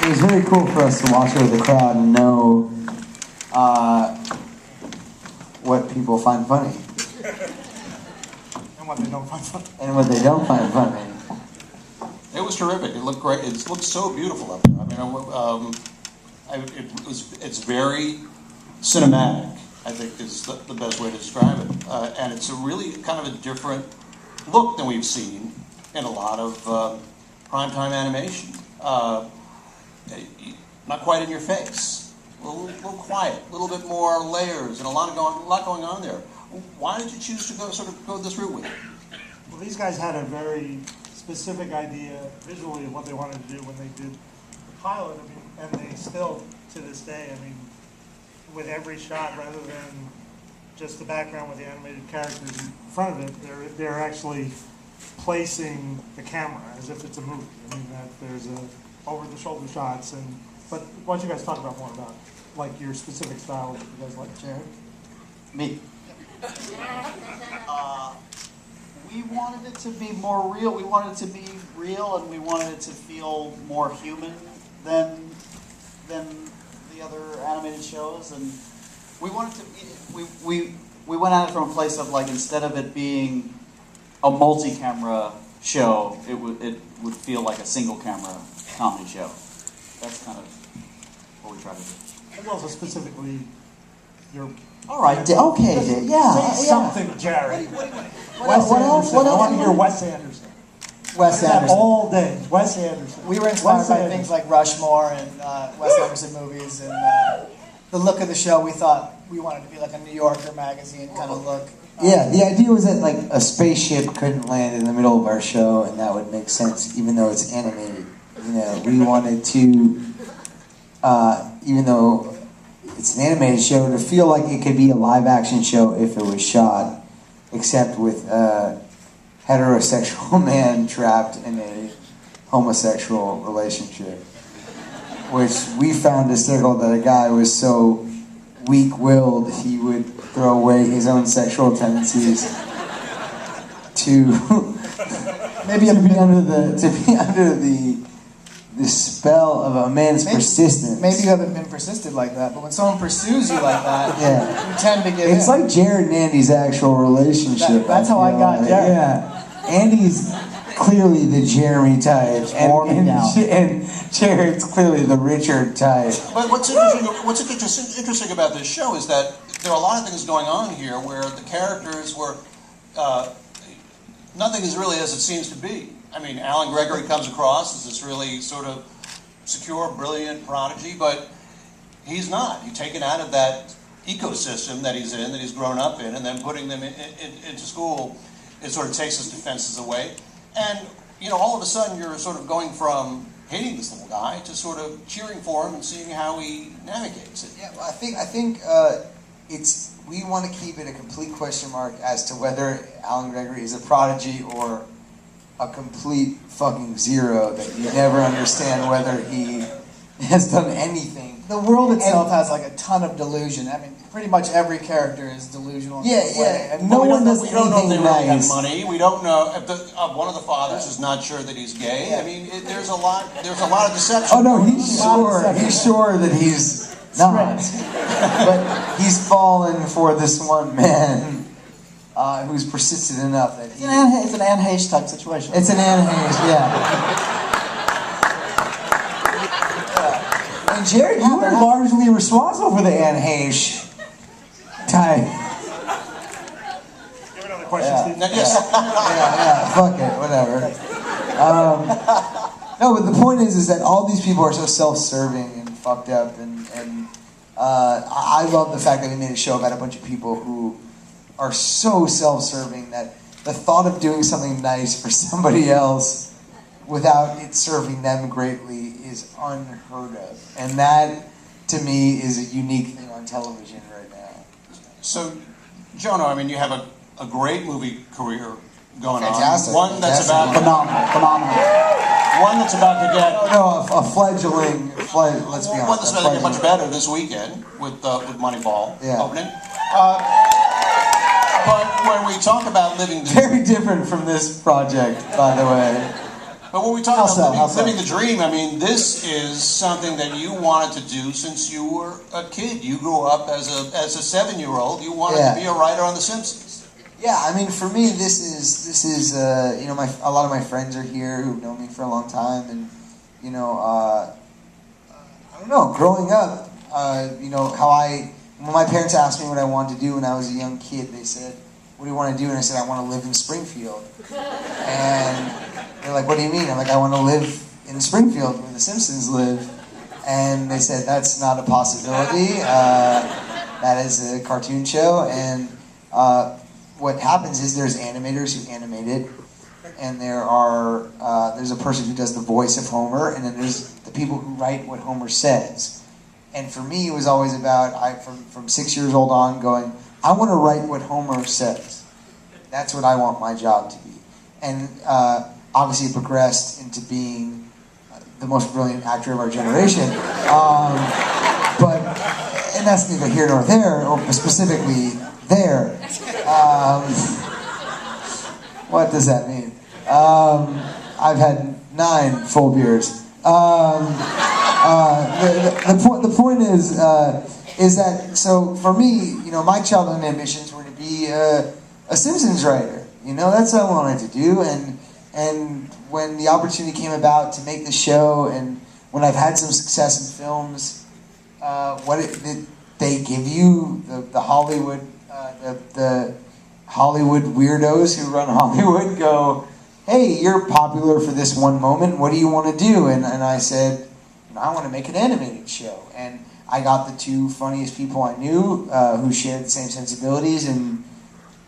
it was very cool for us to watch it with the crowd and know what people find funny. And what they don't find funny. And what they don't find funny. It was terrific. It looked great. It looked so beautiful up there. I mean, it's very cinematic, I think is the best way to describe it. And it's a really kind of a different look than we've seen in a lot of primetime animation. Not quite in your face. A little quiet, a little bit more layers, and a lot going on there. Why did you choose to go this route with it? Well, these guys had a very specific idea visually of what they wanted to do when they did the pilot. I mean, and they still, to this day, I mean, with every shot, rather than just the background with the animated characters in front of it, they're actually placing the camera as if it's a movie. I mean, that there's over-the-shoulder shots, but why don't you guys talk about more about like your specific style that you guys like, Jared? Me. We wanted it to be more real. We wanted it to be real, and we wanted it to feel more human than the other animated shows. And we wanted to. We went at it from a place of like, instead of it being a multi-camera show, it would feel like a single-camera comedy show. That's kind of what we tried to do. And also specifically your. All right, okay, yeah. Say something, Jared. What else? I want to hear Wes Anderson. Wes Anderson. All day, Wes Anderson. We were inspired by things like Rushmore and Wes Anderson movies, and the look of the show. We thought we wanted to be like a New Yorker magazine kind of look. Yeah, the idea was that like a spaceship couldn't land in the middle of our show, and that would make sense, even though it's animated. You know, we wanted to, even though it's an animated show, to feel like it could be a live-action show if it was shot, except with a heterosexual man trapped in a homosexual relationship, which we found hysterical, that a guy was so weak-willed he would throw away his own sexual tendencies to be under the spell of a man's persistence. Maybe you haven't been persisted like that, but when someone pursues you like that, yeah, you tend to give It's in. like Jared and Andy's actual relationship. That's how I got Jared. Yeah, Andy's clearly the Jeremy type, and Jared's clearly the Richard type. But what's interesting about this show is that there are a lot of things going on here where the characters were, nothing is really as it seems to be. I mean, Alan Gregory comes across as this really sort of secure, brilliant prodigy, but he's not. You're taken out of that ecosystem that he's in, that he's grown up in, and then putting them into school, it sort of takes his defenses away. And, you know, all of a sudden you're sort of going from hating this little guy to sort of cheering for him and seeing how he navigates it. Yeah, well, I think we want to keep it a complete question mark as to whether Alan Gregory is a prodigy or a complete fucking zero, that you never understand whether he has done anything. The world itself has like a ton of delusion. I mean, pretty much every character is delusional. Yeah. And No we one does we don't know if they anything really have nice. money. We don't know if one of the fathers is not sure that he's gay. I mean, there's a lot of deception. Oh no, he's sure that he's not. But he's fallen for this one man who's persistent enough that It's an Anne Heche type situation. It's an Anne Heche, yeah. And Jared, you were largely responsible for the Anne Heche type. You have another question, Steve? Yeah, fuck it, whatever. No, but the point is that all these people are so self-serving and fucked up, and I love the fact that we made a show about a bunch of people who are so self-serving that the thought of doing something nice for somebody else without it serving them greatly is unheard of. And that, to me, is a unique thing on television right now. So, Jonah, I mean, you have a great movie career going Fantastic. on. One that's about phenomenal. One that's about to get a fledgling. Let's be honest. One that's about to get much better this weekend with Moneyball opening. But when we talk about living, very different from this project, by the way. But when we talk How so? about How so? living the dream, I mean, this is something that you wanted to do since you were a kid. You grew up as a 7-year-old. You wanted to be a writer on The Simpsons. Yeah, I mean, for me, this is you know, a lot of my friends are here who've known me for a long time, and you know, I don't know, growing up, you know, when my parents asked me what I wanted to do when I was a young kid, they said, "What do you want to do?" And I said, "I want to live in Springfield." And they're like, "What do you mean?" I'm like, "I want to live in Springfield where the Simpsons live." And they said, "That's not a possibility. That is a cartoon show." And what happens is there's animators who animate it, and there's a person who does the voice of Homer, and then there's the people who write what Homer says. And for me, it was always about, from 6 years old on, going, I want to write what Homer says. That's what I want my job to be. And obviously it progressed into being the most brilliant actor of our generation. And that's neither here nor there, or specifically there. What does that mean? I've had 9 full beers. The point is that, so for me, you know, my childhood ambitions were to be a Simpsons writer. You know, that's what I wanted to do. And when the opportunity came about to make the show, and when I've had some success in films, they give you the Hollywood the Hollywood weirdos who run Hollywood go, "Hey, you're popular for this one moment. What do you want to do?" And I said, "I want to make an animated show." And I got the 2 funniest people I knew who shared the same sensibilities, and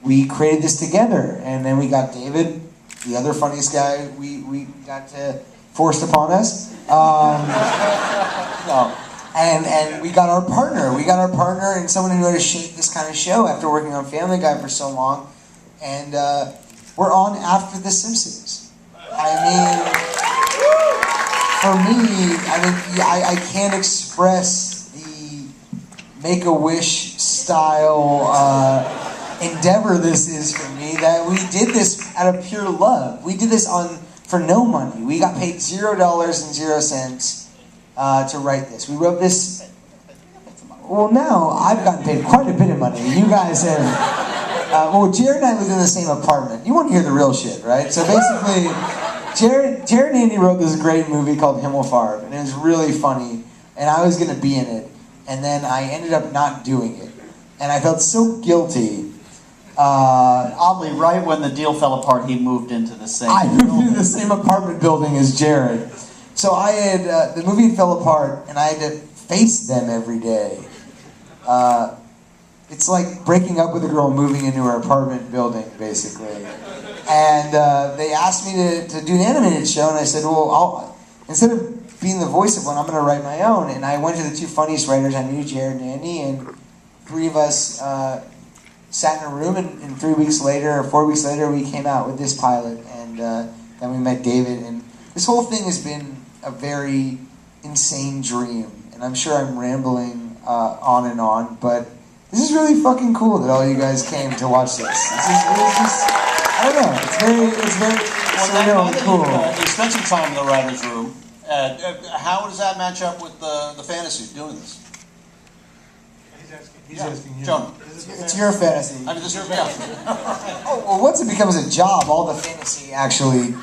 we created this together. And then we got David, the other funniest guy we got forced upon us. And we got our partner. We got our partner and someone who knew how to shape this kind of show after working on Family Guy for so long. And we're on after The Simpsons. I mean, for me, I can't express the Make-A-Wish style endeavor this is for me, that we did this out of pure love. We did this for no money. We got paid $0.00 to write this. We wrote this. Well, now I've gotten paid quite a bit of money. You guys have. Well, Jared and I lived in the same apartment. You want to hear the real shit, right? So basically, Jared and Andy wrote this great movie called Himmelfarb, and it was really funny. And I was going to be in it, and then I ended up not doing it, and I felt so guilty. Oddly, right when the deal fell apart, he moved into the same. I moved into the same apartment building as Jared. So I had, the movie fell apart, and I had to face them every day. It's like breaking up with a girl and moving into her apartment building, basically. And they asked me to do an animated show, and I said, well, instead of being the voice of one, I'm going to write my own. And I went to the 2 funniest writers I knew, Jared and Andy, and 3 of us sat in a room, and 3 weeks later, or 4 weeks later, we came out with this pilot, and then we met David, and this whole thing has been a very insane dream, and I'm sure I'm rambling on and on, but this is really fucking cool that all you guys came to watch this. I don't know, it's very surreal and cool. You spent some time in the writer's room. How does that match up with the fantasy of doing this? He's asking you. Jonah. It's your fantasy. I mean, this is your fantasy. Oh, well, once it becomes a job, all the fantasy actually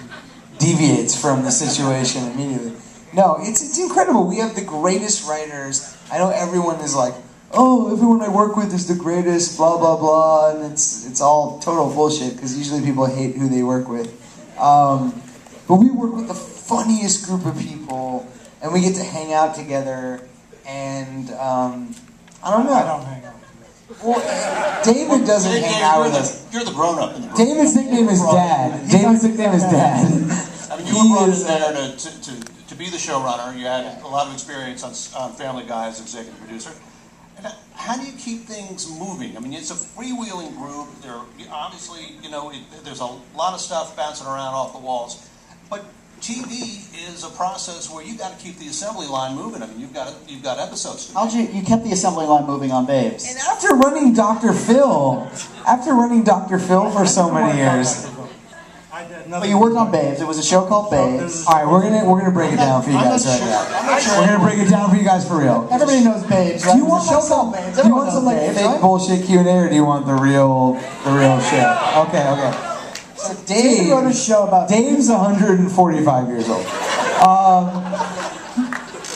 deviates from the situation immediately. No, it's incredible. We have the greatest writers. I know everyone is like, oh, everyone I work with is the greatest, blah, blah, blah, and it's all total bullshit, because usually people hate who they work with. But we work with the funniest group of people, and we get to hang out together, and I don't know. I don't hang out with you. Well, David doesn't hang out with us. You're the grown-up in the group. David's nickname is Dad. David's nickname is Dad. I mean, you were brought in there to be the showrunner. You had a lot of experience on Family Guy as executive producer. And how do you keep things moving? I mean, it's a freewheeling group. There, obviously, you know, there's a lot of stuff bouncing around off the walls. But TV is a process where you got to keep the assembly line moving. I mean, you've got episodes to do. How'd you kept the assembly line moving on Babes? And after running Dr. Phil for so many years, I did But you worked on Babes. It was a show called Babes. All right, we're gonna break it down for you guys right now. We're gonna break it down for you guys for real. Everybody knows Babes, right? Do you want There's a show like called some? Babes. Do you want Everyone some knows like Babes, fake right? bullshit Q&A, or do you want the real shit? Okay. So David wrote a show about Dave's 145 years old.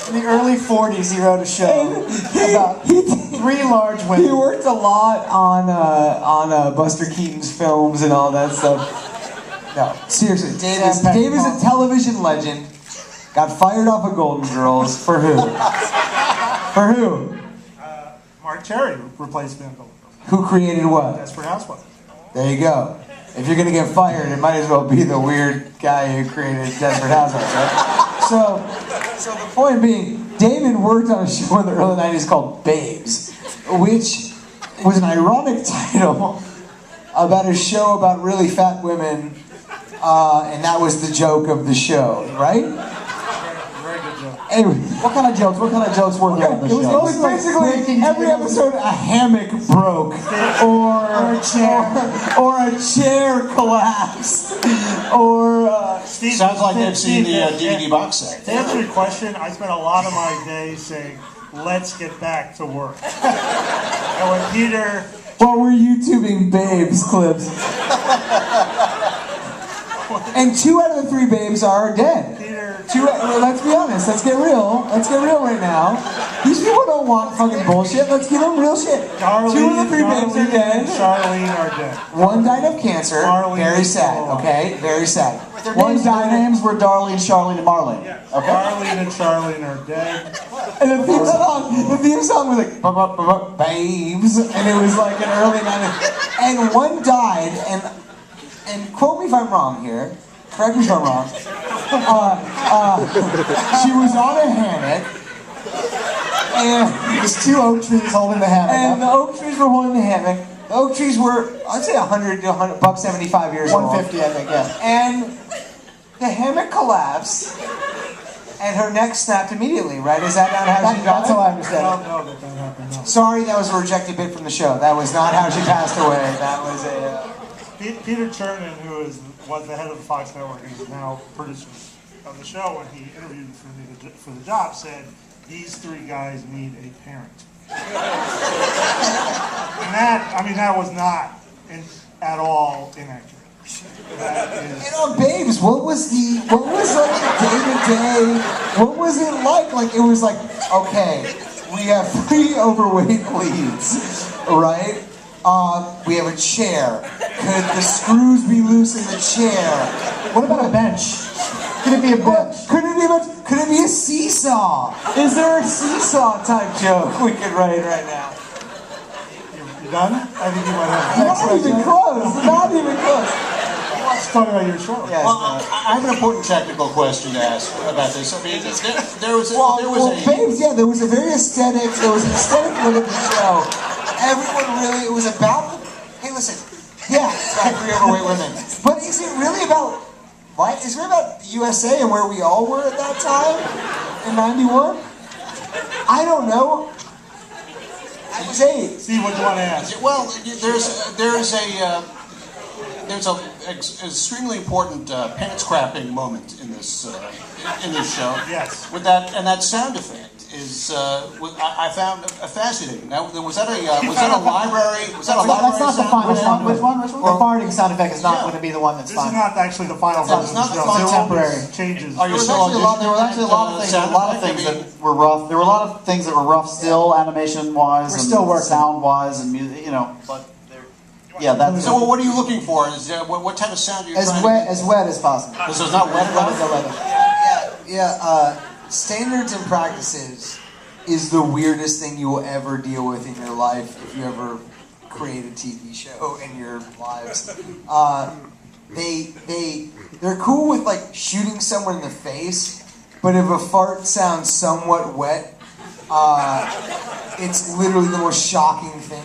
in the early 40s. He wrote a show about three large women. He worked a lot on Buster Keaton's films and all that stuff. No, seriously, Dave is a television legend. Got fired off of Golden Girls for who? For who? Mark Cherry replaced Ben Goldberg. Who created what? Desperate Housewives. There you go. If you're gonna get fired, it might as well be the weird guy who created Desperate Housewives, right? So the point being, David worked on a show in the early 90s called Babes, which was an ironic title about a show about really fat women, and that was the joke of the show, right? Very good joke. Anyway, What kind of jokes were on the it was show? basically every episode a hammock broke, or a chair collapsed, or Steve, Sounds like they've seen the Steve, DVD box set. To answer your question, I spent a lot of my day saying, let's get back to work. And when Peter, while we're YouTubing Babes clips. And 2 out of the 3 Babes are dead. Let's be honest. Let's get real. Let's get real right now. These people don't want fucking bullshit. Let's give them real shit. 2 of the 3 Babes are and dead. Charlene are dead. 1 died of cancer. Marlene Very is sad. still alive. Okay, very sad. Their One names, their died. names were Darlene, Charlene, and Marlene. Okay. Marlene and Charlene are dead. And the theme song was like Babes, and it was like an early 90s. And 1 died, and quote me if I'm wrong here. Correct me if I'm wrong. She was on a hammock, and There's 2 oak trees holding the hammock and up. the oak trees were holding the hammock. The oak trees were, I'd say, 100 to 100 bucks, 75 years old. 150, I think, yeah. And the hammock collapsed, and her neck snapped immediately. Right? Is that not how she died? That's how I I understand don't know that that happened. No. Sorry, that was a rejected bit from the show. That was not how she passed away. That was a. Peter Chernin, who was the head of the Fox Network and is now producer of the show, when he interviewed for the job, said, these 3 guys need a parent. And that was not at all inaccurate. That is, And on Babes, what was like the day-to-day, what was it like? Like, it was like, okay, we have 3 overweight leads, right? We have a chair. Could the screws be loose in the chair? What about a bench? Could it be a bench? Could it be a bench? Could it be a seesaw? Is there a seesaw type joke we could write right now? you done? I think you might have. Not even close. Not even close. Let's talk about your show. Yes. Well, I have an important technical question to ask about this. I mean, there was Babes, yeah, there was a very aesthetic, there was an aesthetic look at the show. Everyone really, it was about, hey listen, yeah, it's about 3 overweight women. But is it really about, is it really about USA and where we all were at that time? In 91? I don't know. I was 8. See what you want to ask. Well, there's a extremely important pants crapping moment in this show. Yes. With that sound effect is I found fascinating. Now, was that a library? Was that a library? That's not the sound? final one. Which one? The farting sound effect is not Yeah. going to be the one that's This is final. not actually the final version it's of not the the show. final There will be temporary. changes. Are you There still were actually a lot of things. sound A lot of effect? things I mean, that were rough. There were a lot of things that were rough still, animation wise, We're and still working. sound wise, and music. But yeah, that's So what are you looking for? Is what type of sound are you As trying wet to as wet as possible. get? So it's not wet enough? Standards and practices is the weirdest thing you will ever deal with in your life if you ever create a TV show in your lives. They're cool with like shooting someone in the face, but if a fart sounds somewhat wet, it's literally the most shocking thing.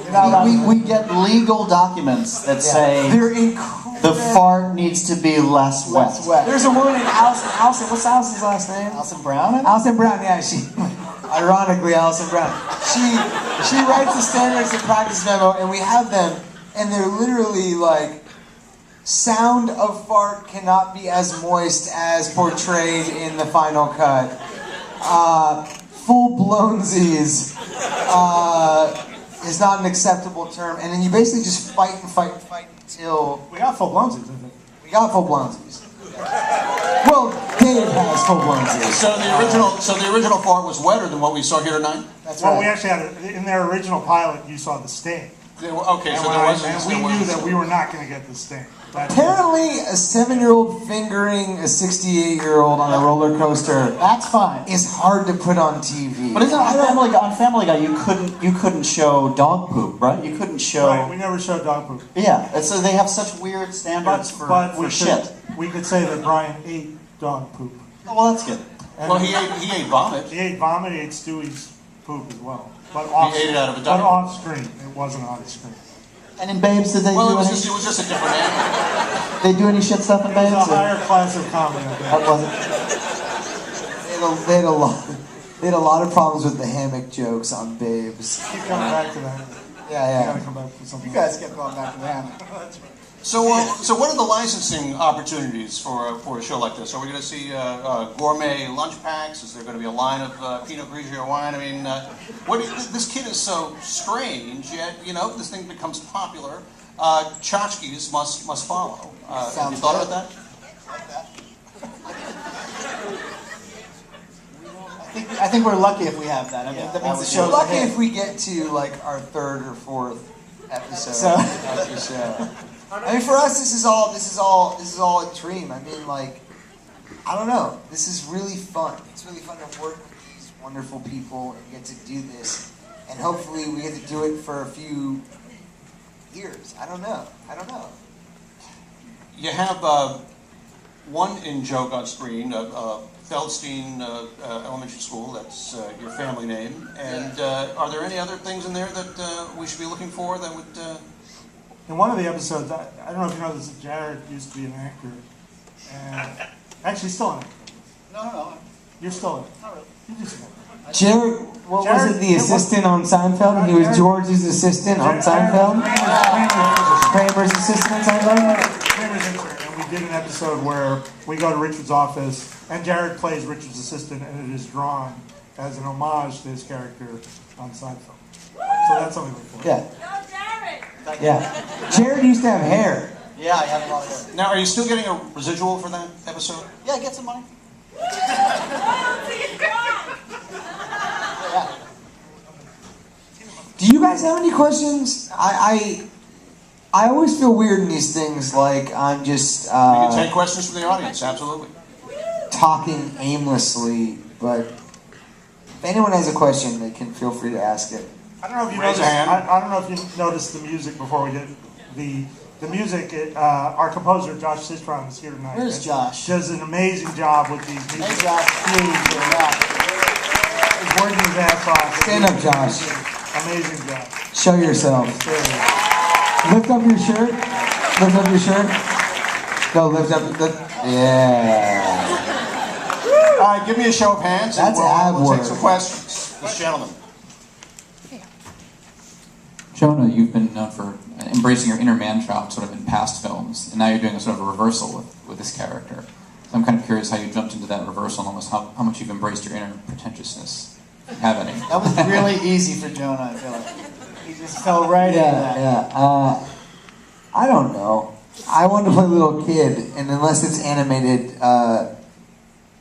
we get legal documents that say They're incredible. the fart needs to be less wet. Less wet. There's a woman named Allison. What's Allison's last name? Alison Brown? Alison Brown, yeah, ironically, Alison Brown. She writes the standards and practice memo, and we have them, and they're literally like, sound of fart cannot be as moist as portrayed in the final cut. Full blownsies is not an acceptable term, and then you basically just fight and fight and fight until We got full blowsies, I think. we got full blownsies. Well, Dave has full blownsies. So the original fart was wetter than what we saw here tonight? That's Well, right. we actually had, in their original pilot, you saw the sting. Okay, so And there wasn't. and we knew that we were not going to get the sting. Apparently, a 7-year-old fingering a 68-year-old on a roller coaster That's fine. is hard to put on TV. But isn't on Family Guy you couldn't show dog poop, right? You couldn't show. Right, we never showed dog poop. Yeah, and so they have such weird standards But for shit. we could say that Brian ate dog poop. Oh, well, that's good. And Well, he ate vomit. He ate vomit, he ate Stewie's poop as well. But off, ate it out of a but diaper. off screen, it wasn't on screen. And in Babes, did they Well, do it was any? just a different animal. They do any shit stuff in It was Babes? a higher class of comedy. I think. What was it? They had a lot of problems with the hammock jokes on Babes. Keep coming back to that. Yeah, You gotta yeah. come back to something. You guys kept going back to the hammer. So what are the licensing opportunities for a show like this? Are we going to see gourmet lunch packs? Is there going to be a line of Pinot Grigio wine? I mean, this kid is so strange, yet this thing becomes popular. Tchotchkes must follow. Have you thought about that? I think we're lucky if we have that. I mean, that means the We're show's lucky a hit. if we get to like our 3rd or 4th episode So- of the show. I mean, for us, this is all a dream. I mean, like, I don't know. This is really fun. It's really fun to work with these wonderful people and get to do this, and hopefully we get to do it for a few years. I don't know. You have one in-joke on screen, Feldstein Elementary School. That's your family name. And are there any other things in there that we should be looking for that would? In one of the episodes, I don't know if you know this, Jared used to be an actor. And actually, still an actor. No. You're still an Not really. You just Jared, what was it? The assistant on Seinfeld. He was George's assistant on Seinfeld. Kramer's assistant on Seinfeld. Kramer's intern, and we did an episode where we go to Richard's office, and Jared plays Richard's assistant, and it is drawn as an homage to his character on Seinfeld. So that's something to look for. Yeah. Yeah. Jared used to have hair. Yeah, I have a lot of hair. Now, are you still getting a residual for that episode? Yeah, get some money. Do you guys have any questions? I always feel weird in these things, like I'm just We can take questions from the audience. Absolutely. talking aimlessly, but if anyone has a question, they can feel free to ask it. I don't know if you Raise noticed. a hand. I don't know if you noticed the music before we did the music. Our composer Josh Sistron is here tonight. Where's Josh? Does an amazing job with these music. Hey, Josh. He's working his ass off. Stand up, Josh. Amazing job. Show yourself. There it is. Lift up your shirt. Lift up your shirt. Go, lift up. Yeah. All right, give me a show of hands. That's and ab we'll take work. some questions. This gentleman. Jonah, you've been known for embracing your inner man child sort of in past films, and now you're doing a sort of a reversal with this character. So I'm kind of curious how you jumped into that reversal and almost how much you've embraced your inner pretentiousness. If you have any. That was really easy for Jonah, I feel like. He just fell right into that. Yeah. I don't know. I wanted to play a little kid, and unless it's animated,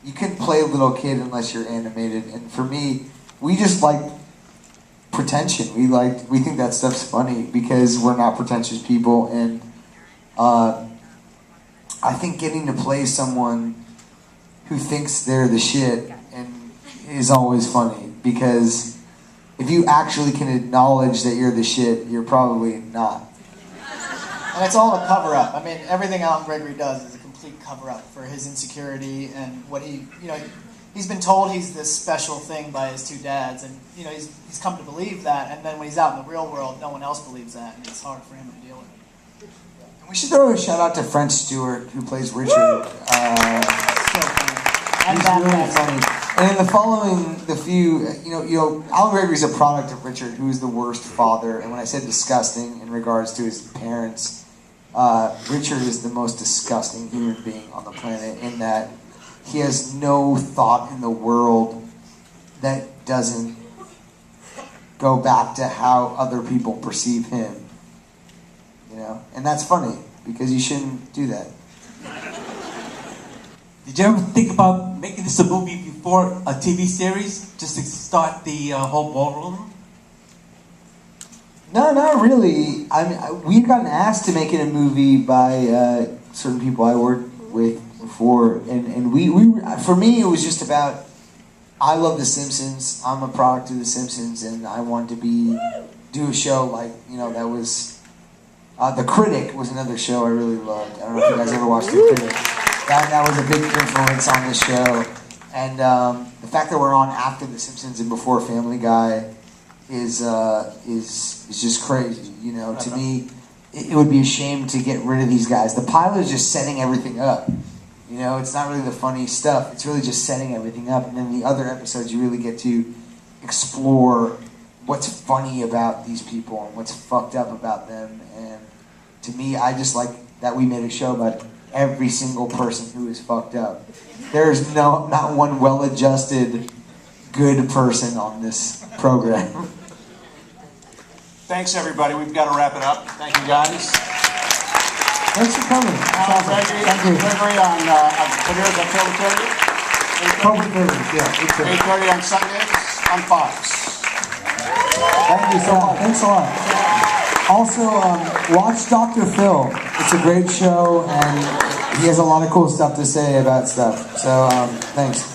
you can play a little kid unless you're animated. And for me, we just like pretension. We think that stuff's funny because we're not pretentious people, and I think getting to play someone who thinks they're the shit and is always funny, because if you actually can acknowledge that you're the shit, you're probably not. And it's all a cover-up. I mean, everything Alan Gregory does is a complete cover-up for his insecurity and what he's been told he's this special thing by his two dads, and he's come to believe that, and then when he's out in the real world, no one else believes that, and it's hard for him to deal with it. We should throw a shout out to French Stewart, who plays Richard. So funny. And He's that really man. funny. And in the few, Alan Gregory's a product of Richard, who is the worst father. And when I said disgusting in regards to his parents, Richard is the most disgusting human being on the planet in that he has no thought in the world that doesn't go back to how other people perceive him. You know, and that's funny because you shouldn't do that. Did you ever think about making this a movie before a TV series, just to start the whole ballroom? No, not really. I mean, we've gotten asked to make it a movie by certain people I worked with before, and we for me it was just about, I love The Simpsons. I'm a product of The Simpsons, and I wanted to do a show like, you know, that was The Critic was another show I really loved. I don't know if you guys ever watched The Critic. That was a big influence on the show, and the fact that we're on after The Simpsons and before Family Guy is just crazy. You know, to me, it would be a shame to get rid of these guys. The pilot is just setting everything up. You know, it's not really the funny stuff. It's really just setting everything up, and then the other episodes you really get to explore what's funny about these people and what's fucked up about them. And to me, I just like that we made a show about every single person who is fucked up. There's not one well-adjusted, good person on this program. Thanks, everybody. We've got to wrap it up. Thank you, guys. Thanks for coming. Alan Gregory, Thank you. Gregory on premieres October 30th. October 30th, yeah. 8:30 on Sundays on Fox. Thank you so much. Thanks a lot. Also, watch Dr. Phil. It's a great show, and he has a lot of cool stuff to say about stuff. So, thanks.